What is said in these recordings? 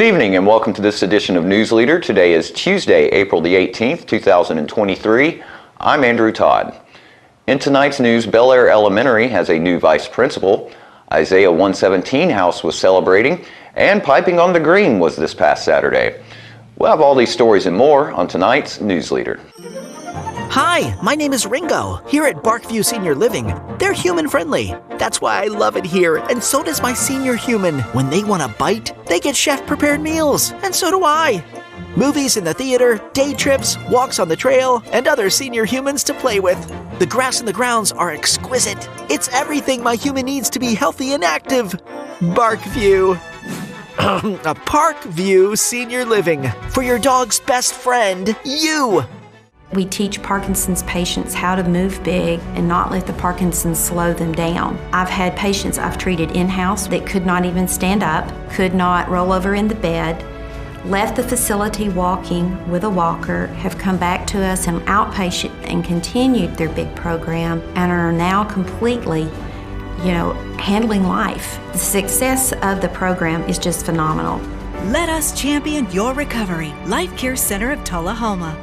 evening and welcome to this edition of News Leader. Today is Tuesday, April the 18th, 2023. I'm Andrew Todd. In tonight's news, Bel Air Elementary has a new vice principal. Isaiah 117 House was celebrating, and Piping on the Green was this past Saturday. We'll have all these stories and more on tonight's News Leader. Hi, my name is Ringo. Here at Barkview Senior Living, they're human-friendly. That's why I love it here, and so does my senior human. When they want a bite, they get chef-prepared meals, and so do I. Movies in the theater, day trips, walks on the trail, and other senior humans to play with. The grass and the grounds are exquisite. It's everything my human needs to be healthy and active. Barkview. A Parkview Senior Living. For your dog's best friend, you. We teach Parkinson's patients how to move big and not let the Parkinson's slow them down. I've had patients I've treated in-house that could not even stand up, could not roll over in the bed, left the facility walking with a walker, have come back to us in outpatient and continued their big program and are now completely, handling life. The success of the program is just phenomenal. Let us champion your recovery. Life Care Center of Tullahoma.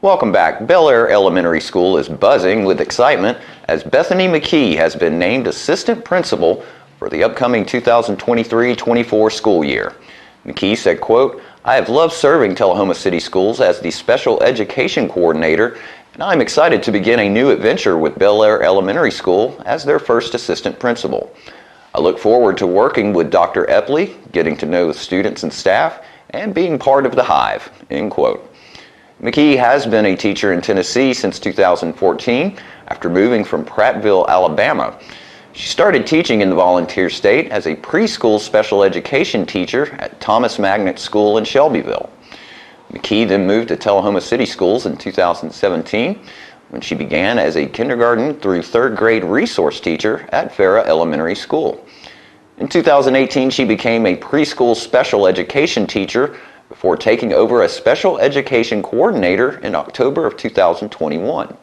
Welcome back. Bel Air Elementary School is buzzing with excitement as Bethany McKee has been named assistant principal for the upcoming 2023-24 school year. McKee said, quote, "I have loved serving Tullahoma City Schools as the special education coordinator, and I'm excited to begin a new adventure with Bel Air Elementary School as their first assistant principal. I look forward to working with Dr. Epley, getting to know the students and staff, and being part of the Hive," end quote. McKee has been a teacher in Tennessee since 2014 after moving from Prattville, Alabama. She started teaching in the volunteer state as a preschool special education teacher at Thomas Magnet School in Shelbyville. McKee then moved to Tullahoma City Schools in 2017 when she began as a kindergarten through third grade resource teacher at Farah Elementary School. In 2018, she became a preschool special education teacher before taking over as special education coordinator in October of 2021.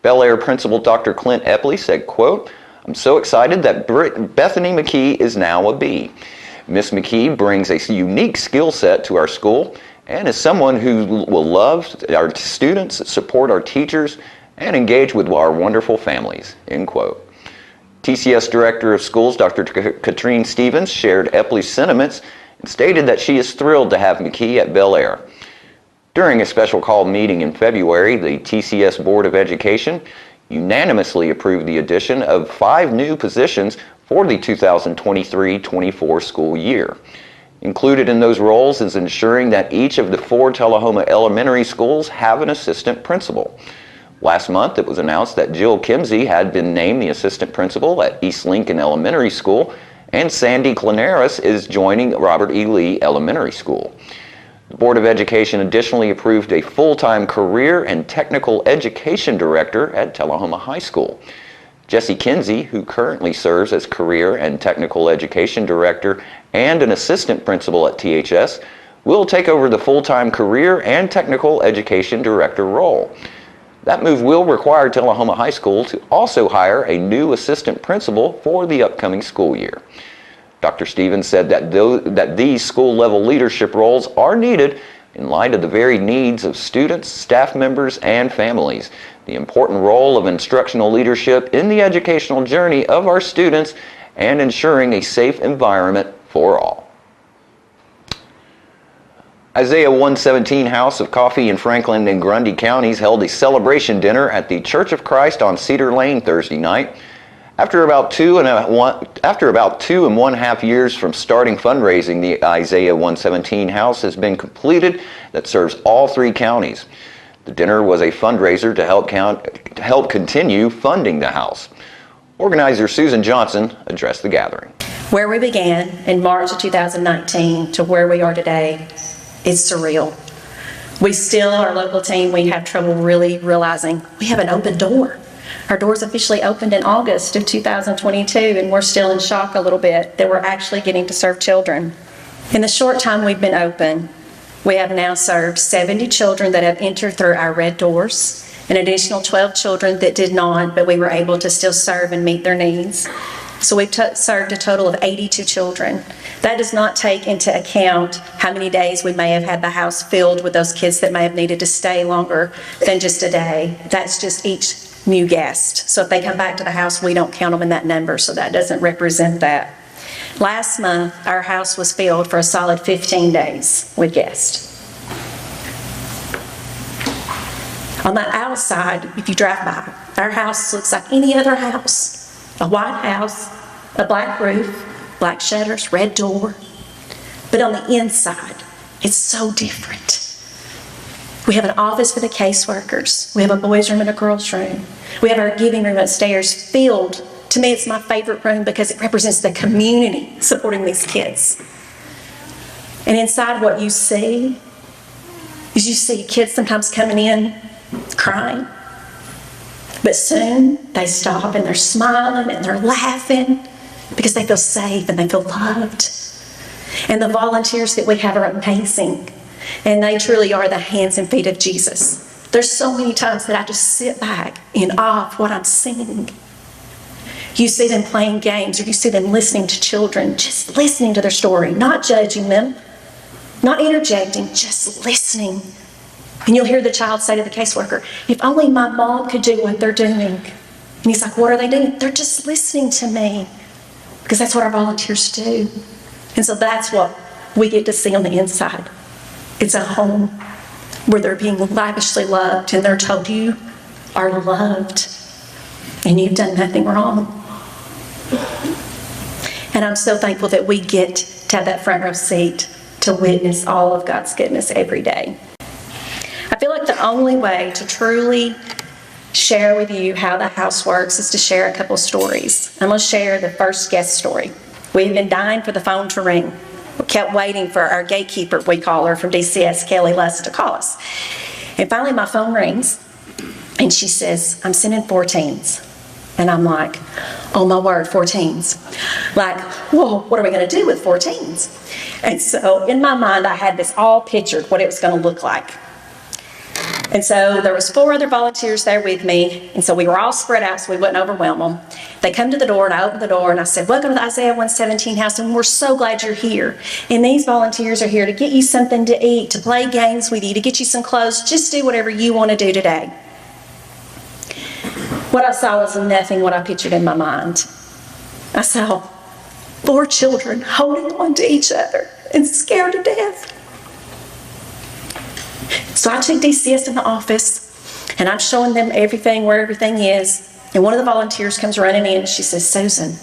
Bel Air Principal Dr. Clint Epley said, quote, "I'm so excited that Bethany McKee is now a B. Miss McKee brings a unique skill set to our school and is someone who will love our students, support our teachers, and engage with our wonderful families," end quote. TCS Director of Schools Dr. Katrine Stevens shared Epley's sentiments and stated that she is thrilled to have McKee at Bel Air. During a special call meeting in February, the TCS Board of Education unanimously approved the addition of 5 new positions for the 2023-24 school year. Included in those roles is ensuring that each of the 4 Tullahoma elementary schools have an assistant principal. Last month, it was announced that Jill Kimsey had been named the assistant principal at East Lincoln Elementary School, and Sandy Clanaris is joining Robert E. Lee Elementary School. The Board of Education additionally approved a full-time career and technical education director at Tullahoma High School. Jesse Kinsey, who currently serves as career and technical education director and an assistant principal at THS, will take over the full-time career and technical education director role. That move will require Tullahoma High School to also hire a new assistant principal for the upcoming school year. Dr. Stevens said that these school-level leadership roles are needed in light of the varied needs of students, staff members, and families, the important role of instructional leadership in the educational journey of our students, and ensuring a safe environment for all. Isaiah 117 House of Coffee in Franklin and Grundy counties held a celebration dinner at the Church of Christ on Cedar Lane Thursday night. After about 2.5 years from starting fundraising, the Isaiah 117 House has been completed that serves all 3 counties. The dinner was a fundraiser to help continue funding the house. Organizer Susan Johnson addressed the gathering. Where we began in March of 2019 to where we are today is surreal. Our local team, we have trouble really realizing we have an open door. Our doors officially opened in August of 2022, and we're still in shock a little bit that we're actually getting to serve children. In the short time we've been open, we have now served 70 children that have entered through our red doors, an additional 12 children that did not, but we were able to still serve and meet their needs. So we've served a total of 82 children. That does not take into account how many days we may have had the house filled with those kids that may have needed to stay longer than just a day. That's just each new guest. So if they come back to the house, we don't count them in that number, so that doesn't represent that. Last month, our house was filled for a solid 15 days with guests. On the outside, if you drive by, our house looks like any other house. A white house, a black roof, black shutters, red door. But on the inside, it's so different. We have an office for the caseworkers. We have a boys' room and a girls' room. We have our giving room upstairs filled. To me, it's my favorite room because it represents the community supporting these kids. And inside what you see is you see kids sometimes coming in crying. But soon they stop and they're smiling and they're laughing because they feel safe and they feel loved. And the volunteers that we have are amazing. And they truly are the hands and feet of Jesus. There's so many times that I just sit back in awe of what I'm seeing. You see them playing games, or you see them listening to children, just listening to their story, not judging them, not interjecting, just listening. And you'll hear the child say to the caseworker, if only my mom could do what they're doing. And he's like, what are they doing? They're just listening to me. Because that's what our volunteers do. And so that's what we get to see on the inside. It's a home where they're being lavishly loved and they're told you are loved and you've done nothing wrong. And I'm so thankful that we get to have that front row seat to witness all of God's goodness every day. I feel like the only way to truly share with you how the house works is to share a couple stories. I'm going to share the first guest story. We've been dying for the phone to ring. We kept waiting for our gatekeeper, we call her, from DCS, Kelly Lust, to call us. And finally my phone rings and she says, I'm sending 14s. And I'm like, oh my word, 14s. Like, whoa, what are we going to do with 14s? And so in my mind, I had this all pictured, what it was going to look like. And so there was 4 other volunteers there with me, and so we were all spread out so we wouldn't overwhelm them. They come to the door, and I opened the door, and I said, welcome to the Isaiah 117 house, and we're so glad you're here. And these volunteers are here to get you something to eat, to play games with you, to get you some clothes. Just do whatever you want to do today. What I saw was nothing what I pictured in my mind. I saw 4 children holding on to each other and scared to death. So I took DCS in the office, and I'm showing them everything, where everything is. And one of the volunteers comes running in, and she says, Susan,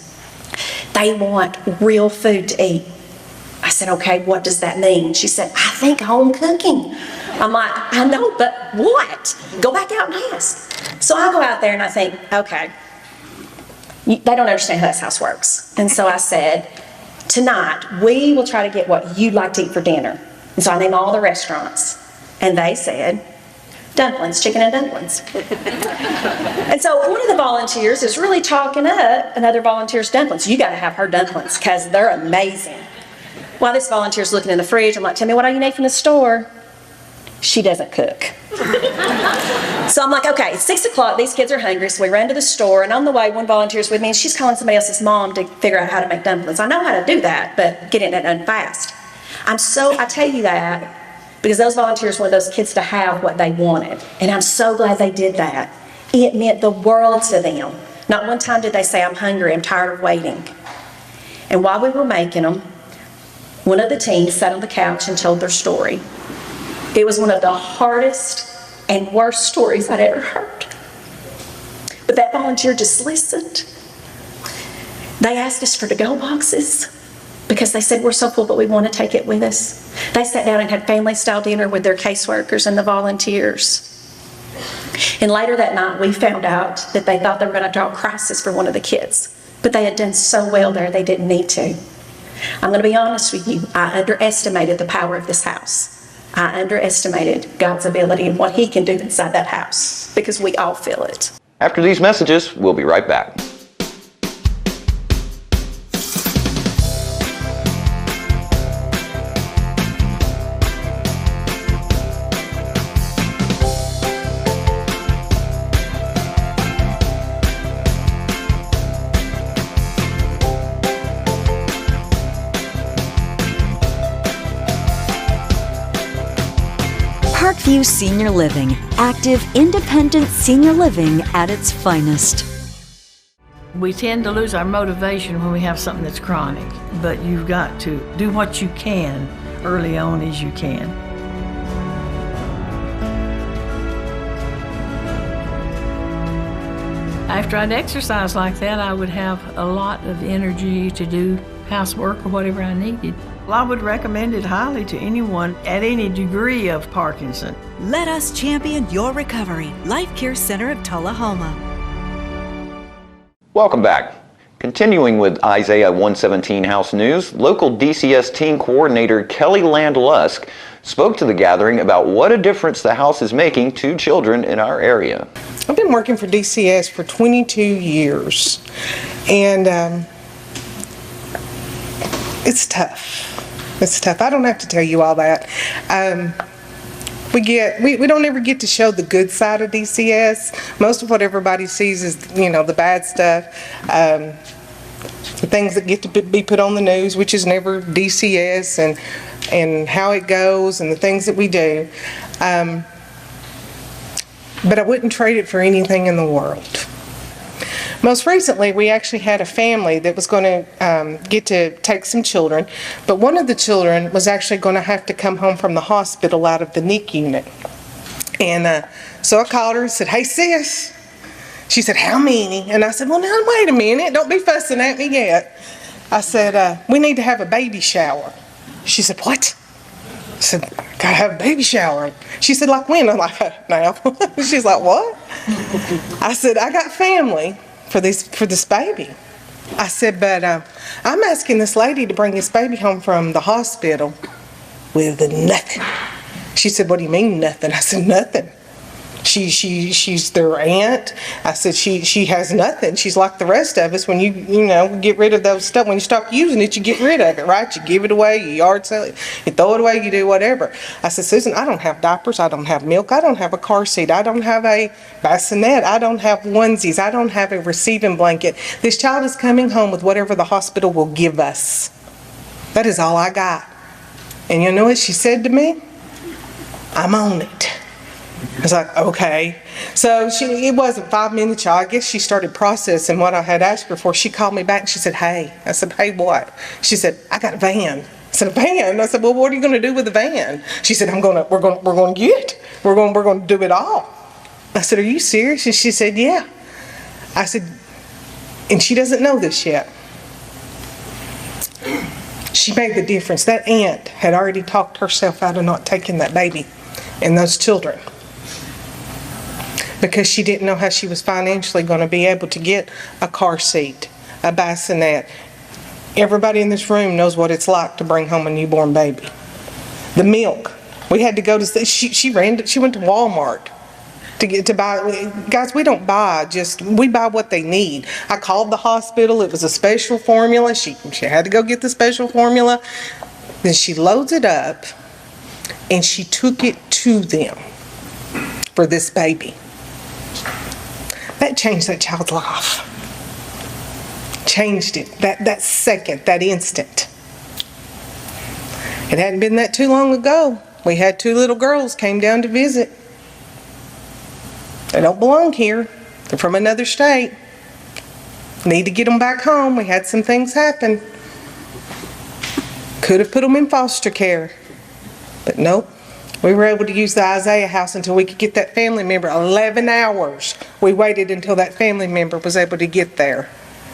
they want real food to eat. I said, okay, what does that mean? She said, I think home cooking. I'm like, I know, but what? Go back out and ask. So I go out there and I think, okay, they don't understand how this house works. And so I said, tonight we will try to get what you'd like to eat for dinner. And so I named all the restaurants. And they said, dumplings, chicken and dumplings. And so one of the volunteers is really talking up another volunteer's dumplings. You got to have her dumplings because they're amazing. While this volunteer's looking in the fridge, I'm like, tell me what all you need from the store. She doesn't cook. So I'm like, okay, it's 6 o'clock, these kids are hungry, so we ran to the store, and on the way, one volunteer's with me, and she's calling somebody else's mom to figure out how to make dumplings. I know how to do that, but getting it done fast. I tell you that because those volunteers wanted those kids to have what they wanted, and I'm so glad they did that. It meant the world to them. Not one time did they say, I'm hungry, I'm tired of waiting. And while we were making them, one of the teens sat on the couch and told their story. It was one of the hardest and worst stories I'd ever heard. But that volunteer just listened. They asked us for to-go boxes because they said, we're so full, but we want to take it with us. They sat down and had family-style dinner with their caseworkers and the volunteers. And later that night, we found out that they thought they were going to draw a crisis for one of the kids. But they had done so well there, they didn't need to. I'm going to be honest with you. I underestimated the power of this house. I underestimated God's ability and what He can do inside that house because we all feel it. After these messages, we'll be right back. Parkview Senior Living, active, independent senior living at its finest. We tend to lose our motivation when we have something that's chronic, but you've got to do what you can early on as you can. After I'd exercise like that, I would have a lot of energy to do housework or whatever I needed. Well, I would recommend it highly to anyone at any degree of Parkinson. Let us champion your recovery. Life Care Center of Tullahoma. Welcome back. Continuing with Isaiah 117 House News, local DCS teen coordinator Kelly Land Lusk spoke to the gathering about what a difference the house is making to children in our area. I've been working for DCS for 22 years, and it's tough. It's tough. I don't have to tell you all that. We don't ever get to show the good side of DCS. Most of what everybody sees is, the bad stuff, the things that get to be put on the news, which is never DCS, and how it goes and the things that we do. But I wouldn't trade it for anything in the world. Most recently, we actually had a family that was going to get to take some children, but one of the children was actually going to have to come home from the hospital out of the NICU unit. And so I called her and said, "Hey, sis." She said, "How many?" And I said, "Well, now, wait a minute. Don't be fussing at me yet." I said, "We need to have a baby shower." She said, "What?" I said, "Gotta have a baby shower." She said, "Like when?" I'm like, "Now." She's like, "What?" I said, "I got family for this baby." I said, "But I'm asking this lady to bring this baby home from the hospital with nothing." She said, "What do you mean nothing?" I said, "Nothing. She's their aunt." I said, she has nothing. She's like the rest of us. When you get rid of those stuff, when you stop using it, you get rid of it, right? You give it away, you yard sale it, you throw it away, you do whatever. I said, "Susan, I don't have diapers, I don't have milk, I don't have a car seat, I don't have a bassinet, I don't have onesies, I don't have a receiving blanket. This child is coming home with whatever the hospital will give us. That is all I got." And you know what she said to me? "I'm on it." I was like, "Okay." So it wasn't 5 minutes, y'all. I guess she started processing what I had asked her for. She called me back and she said, "Hey." I said, "Hey, what?" She said, "I got a van." I said, "A van?" I said, "Well, what are you going to do with the van?" She said, We're going to get it. We're going to do it all." I said, "Are you serious?" And she said, "Yeah." I said, and she doesn't know this yet. She made the difference. That aunt had already talked herself out of not taking that baby and those children, because she didn't know how she was financially going to be able to get a car seat, a bassinet. Everybody in this room knows what it's like to bring home a newborn baby. The milk. We had to go to, she went to Walmart to buy. Guys, we don't buy we buy what they need. I called the hospital. It was a special formula. She had to go get the special formula. Then she loads it up and she took it to them for this baby. That changed that child's life. Changed it. That second, that instant. It hadn't been that too long ago. We had 2 little girls came down to visit. They don't belong here. They're from another state. Need to get them back home. We had some things happen. Could have put them in foster care. But nope. We were able to use the Isaiah house until we could get that family member. 11 hours. We waited until that family member was able to get there.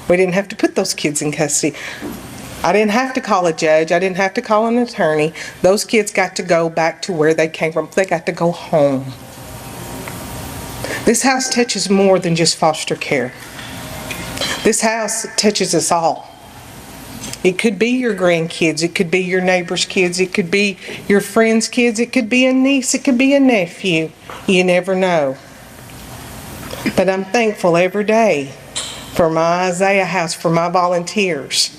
We didn't have to put those kids in custody. I didn't have to call a judge. I didn't have to call an attorney. Those kids got to go back to where they came from. They got to go home. This house touches more than just foster care. This house touches us all. It could be your grandkids, it could be your neighbor's kids, it could be your friend's kids, it could be a niece, it could be a nephew. You never know. But I'm thankful every day for my Isaiah house, for my volunteers.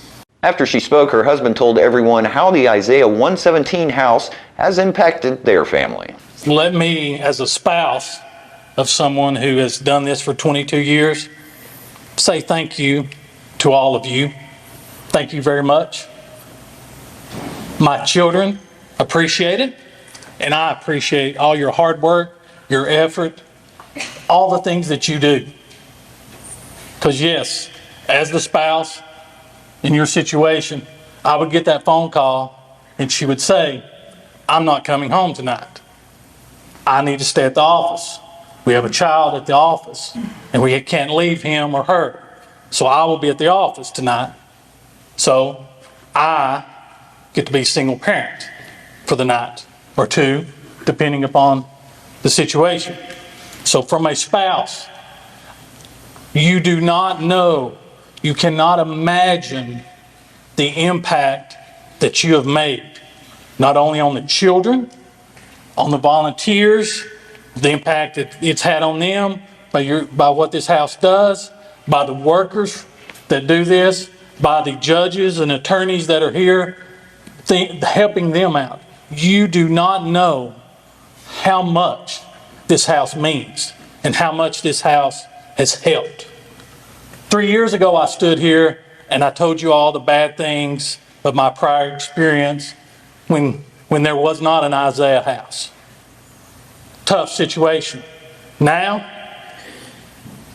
After she spoke, her husband told everyone how the Isaiah 117 house has impacted their family. Let me, as a spouse of someone who has done this for 22 years, say thank you to all of you. Thank you very much. My children appreciate it. and I appreciate all your hard work, your effort, all the things that you do. Because yes, as the spouse in your situation, I would get that phone call and she would say, I'm not coming home tonight. I need to stay at the office. We have a child at the office and we can't leave him or her. So I will be at the office tonight. So I get to be single parent for the night or two, depending upon the situation. So from a spouse, you do not know, you cannot imagine the impact that you have made, not only on the children, on the volunteers, the impact that it's had on them by what this house does, by the workers that do this, by the judges and attorneys that are here, helping them out. You do not know how much this house means and how much this house has helped. 3 years ago, I stood here and I told you all the bad things of my prior experience when there was not an Isaiah house. Tough situation. Now,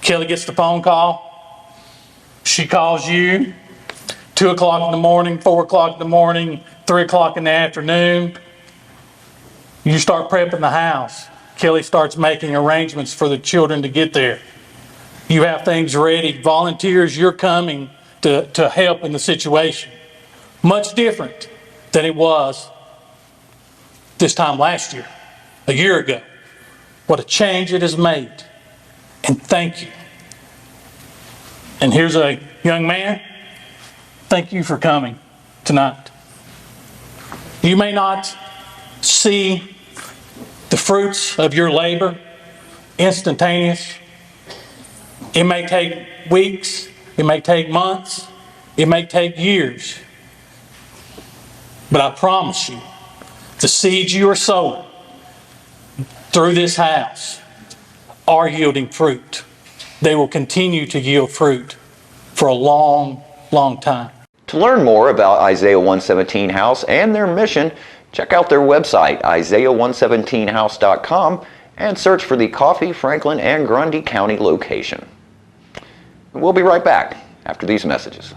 Kelly gets the phone call. She calls you 2 o'clock in the morning, 4 o'clock in the morning, 3 o'clock in the afternoon. You start prepping the house. Kelly starts making arrangements for the children to get there. You have things ready. Volunteers, you're coming to help in the situation. Much different than it was this time last year, a year ago. What a change it has made. And thank you. And here's a young man. Thank you for coming tonight. You may not see the fruits of your labor instantaneous. It may take weeks, it may take months, it may take years. But I promise you, the seeds you are sowing through this house are yielding fruit. They will continue to yield fruit for a long, long time. To learn more about Isaiah 117 House and their mission, check out their website, isaiah117house.com, and search for the Coffee, Franklin, and Grundy County location. We'll be right back after these messages.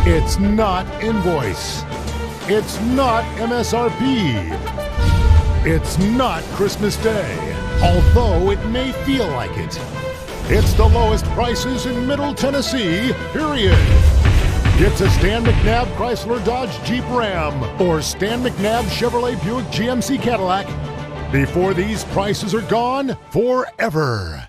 It's not invoice. It's not MSRP. It's not Christmas Day, although it may feel like it. It's the lowest prices in Middle Tennessee, period. It's a Stan McNabb Chrysler Dodge Jeep Ram or Stan McNabb Chevrolet Buick GMC Cadillac before these prices are gone forever.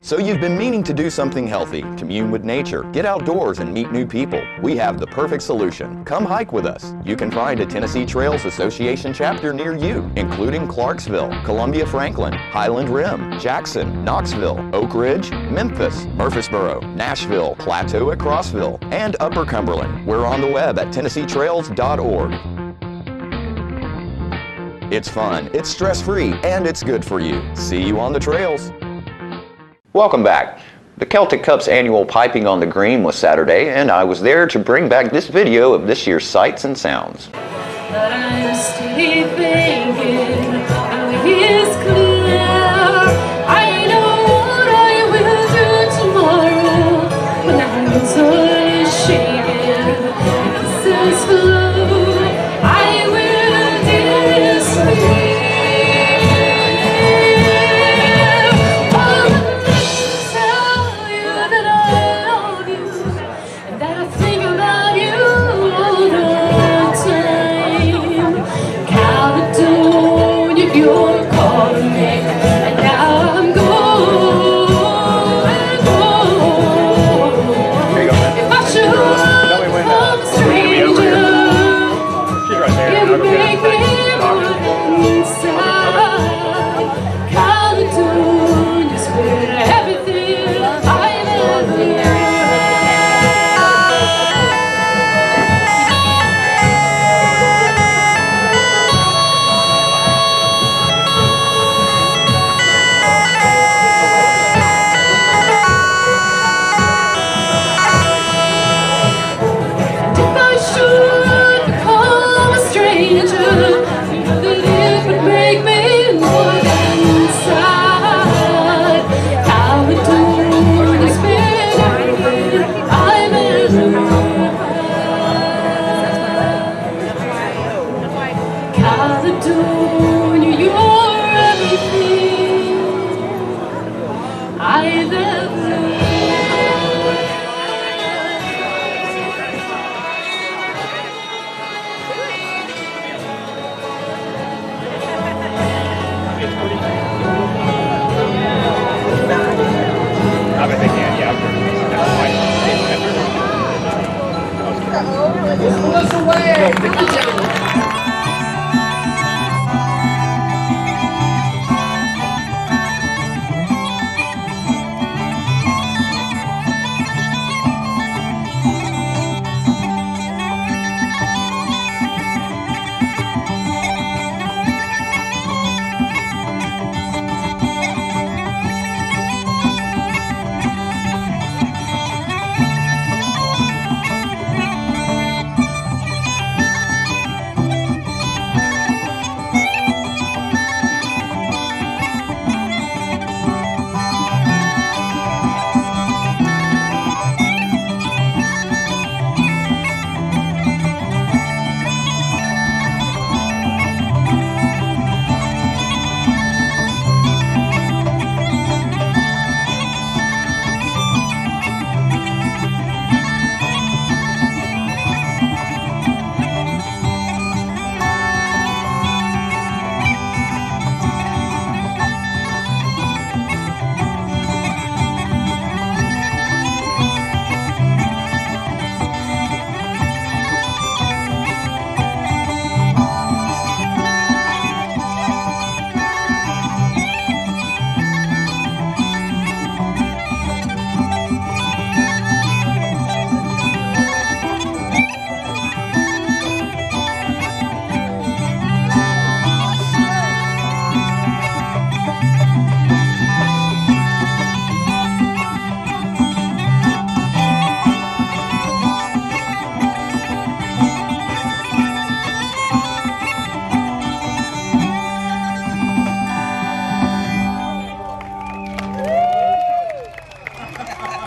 So you've been meaning to do something healthy, commune with nature, get outdoors and meet new people. We have the perfect solution. Come hike with us. You can find a Tennessee Trails Association chapter near you, including Clarksville, Columbia Franklin, Highland Rim, Jackson, Knoxville, Oak Ridge, Memphis, Murfreesboro, Nashville, Plateau at Crossville, and Upper Cumberland. We're on the web at TennesseeTrails.org. It's fun, it's stress-free, and it's good for you. See you on the trails. Welcome back. The Celtic Cup's annual Piping on the Green was Saturday, and I was there to bring back this video of this year's sights and sounds. But I'm still thinking how it is clear. I know what I will do tomorrow when the hands are shaking, the kisses flow. I will disappear. You're calling me, and now I'm going. If I should become a stranger, you make me run inside. Caledonia's where everything I've ever learned.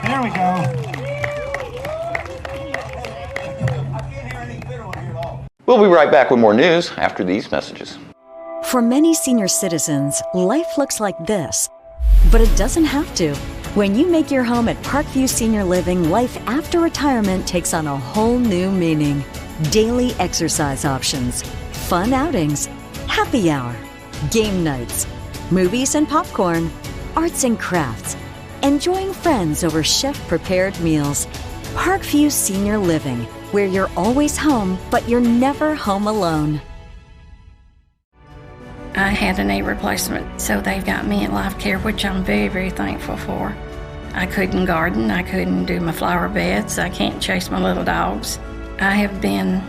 There we go. We'll be right back with more news after these messages. For many senior citizens, life looks like this, but it doesn't have to. When you make your home at Parkview Senior Living, life after retirement takes on a whole new meaning. Daily exercise options, fun outings, happy hour, game nights, movies and popcorn, arts and crafts, enjoying friends over chef-prepared meals. Parkview Senior Living, where you're always home, but you're never home alone. I had a knee replacement, so they've got me in life care, which I'm very, very thankful for. I couldn't garden, I couldn't do my flower beds, I can't chase my little dogs. I have been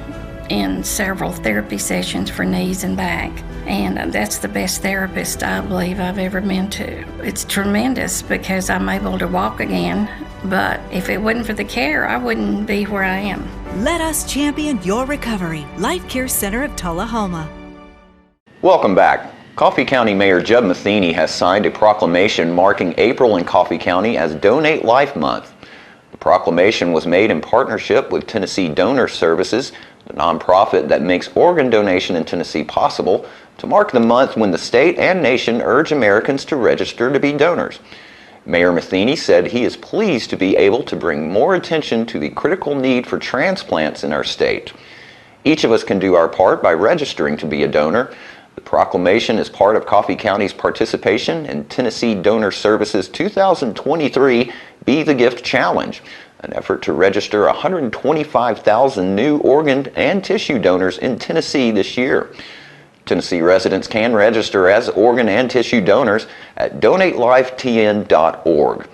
in several therapy sessions for knees and back, and that's the best therapist I believe I've ever been to. It's tremendous because I'm able to walk again, but if it wasn't for the care, I wouldn't be where I am. Let us champion your recovery. Life Care Center of Tullahoma. Welcome back. Coffee County Mayor Jeb Matheny has signed a proclamation marking April in Coffee County as Donate Life Month. The proclamation was made in partnership with Tennessee Donor Services, the nonprofit that makes organ donation in Tennessee possible, to mark the month when the state and nation urge Americans to register to be donors. Mayor Matheny said he is pleased to be able to bring more attention to the critical need for transplants in our state. Each of us can do our part by registering to be a donor. The proclamation is part of Coffee County's participation in Tennessee Donor Services 2023 Be the Gift Challenge, an effort to register 125,000 new organ and tissue donors in Tennessee this year. Tennessee residents can register as organ and tissue donors at donatelifetn.org.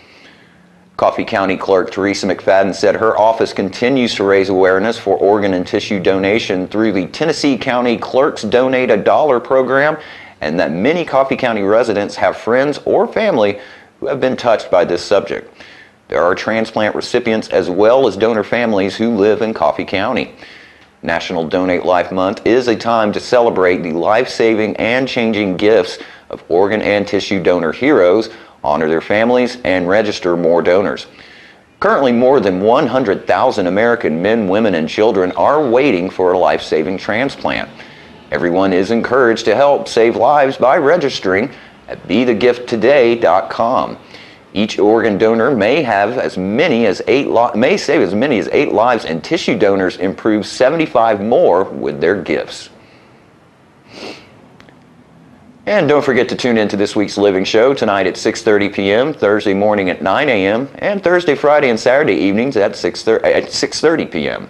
Coffee County Clerk Teresa McFadden said her office continues to raise awareness for organ and tissue donation through the Tennessee County Clerks Donate a Dollar program, and that many Coffee County residents have friends or family who have been touched by this subject. There are transplant recipients as well as donor families who live in Coffee County. National Donate Life Month is a time to celebrate the life-saving and changing gifts of organ and tissue donor heroes, honor their families, and register more donors. Currently, more than 100,000 American men, women, and children are waiting for a life-saving transplant. Everyone is encouraged to help save lives by registering at BeTheGiftToday.com. Each organ donor may have as many as may save as many as 8 lives, and tissue donors improve 75 more with their gifts. And don't forget to tune in to this week's Living Show tonight at 6:30 p.m., Thursday morning at 9 a.m., and Thursday, Friday, and Saturday evenings at 6:30 p.m.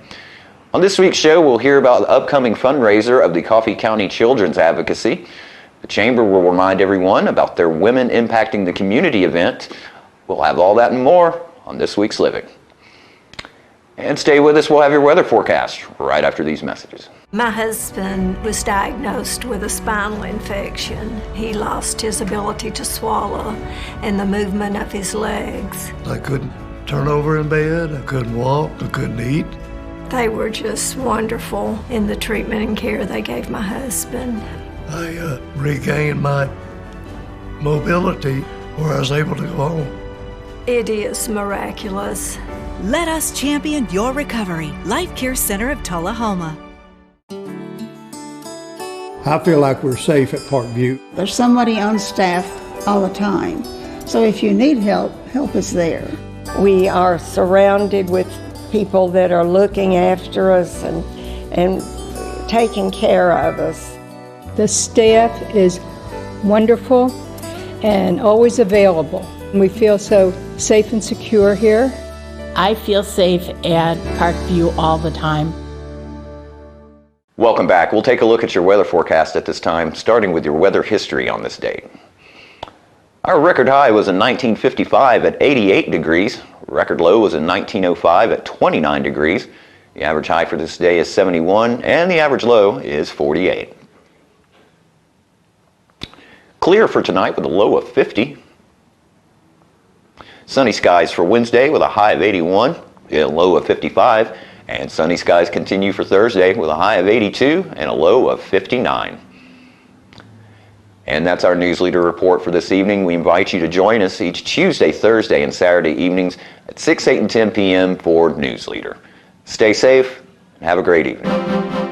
On this week's show, we'll hear about the upcoming fundraiser of the Coffee County Children's Advocacy. The Chamber will remind everyone about their Women Impacting the Community event. We'll have all that and more on this week's Living. And stay with us, we'll have your weather forecast right after these messages. My husband was diagnosed with a spinal infection. He lost his ability to swallow and the movement of his legs. I couldn't turn over in bed, I couldn't walk, I couldn't eat. They were just wonderful in the treatment and care they gave my husband. I regained my mobility where I was able to go home. It is miraculous. Let us champion your recovery. Life Care Center of Tullahoma. I feel like we're safe at Parkview. There's somebody on staff all the time. So if you need help, help is there. We are surrounded with people that are looking after us and taking care of us. The staff is wonderful and always available. We feel so safe and secure here. I feel safe at Parkview all the time. Welcome back. We'll take a look at your weather forecast at this time, starting with your weather history on this date. Our record high was in 1955 at 88 degrees. Record low was in 1905 at 29 degrees. The average high for this day is 71, and the average low is 48. Clear for tonight with a low of 50. Sunny skies for Wednesday with a high of 81, a low of 55. And sunny skies continue for Thursday with a high of 82 and a low of 59. And that's our News Leader report for this evening. We invite you to join us each Tuesday, Thursday, and Saturday evenings at 6, 8, and 10 p.m. for News Leader. Stay safe and have a great evening.